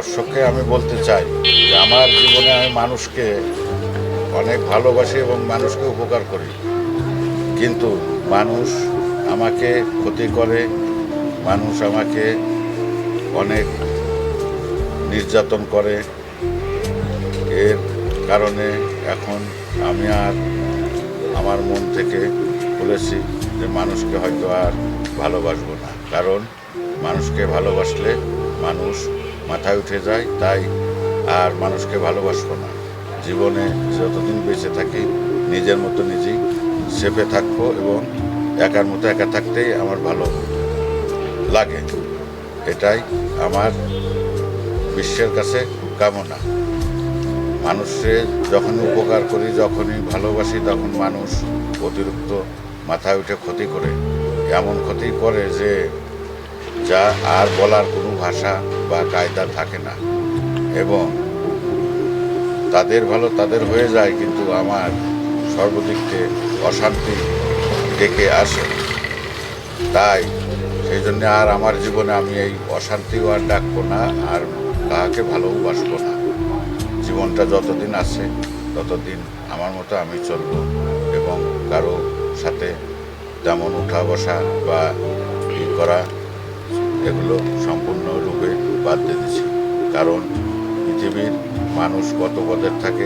দর্শককে আমি বলতে চাই যে আমার জীবনে আমি মানুষকে অনেক ভালোবাসি এবং মানুষকে উপকার করি, কিন্তু মানুষ আমাকে ক্ষতি করে, মানুষ আমাকে অনেক নির্যাতন করে। এর কারণে এখন আমি আর আমার মন থেকে বলেছি যে মানুষকে হয়তো আর ভালোবাসবো না, কারণ মানুষকে ভালোবাসলে মানুষ মাথায় উঠে যায়। তাই আর মানুষকে ভালোবাসবো না। জীবনে যতদিন বেঁচে থাকি নিজের মতো নিজেই সেফে থাকবো এবং একার মতো একা থাকতেই আমার ভালো লাগে। এটাই আমার বিশ্বের কাছে কামনা। মানুষের যখনই উপকার করি, যখনই ভালোবাসি, তখন মানুষ অতিরিক্ত মাথায় উঠে ক্ষতি করে, এমন ক্ষতি করে যে যা আর বলার কোনো ভাষা বা কায়দা থাকে না, এবং তাদের ভালো তাদের হয়ে যায়, কিন্তু আমার সর্বদিককে অশান্তি ডেকে আসে। তাই সেই জন্য আর আমার জীবনে আমি এই অশান্তিও আর ডাকবো না, আর কাহাকে ভালোবাসবো না। জীবনটা যতদিন আছে ততদিন আমার মতো আমি চলবো, এবং কারো সাথে তেমন উঠা বসা বা ই করা এগুলো সম্পূর্ণরূপে বাদ দিয়ে দিচ্ছি। কারণ পৃথিবীর মানুষ কত পদের থাকে।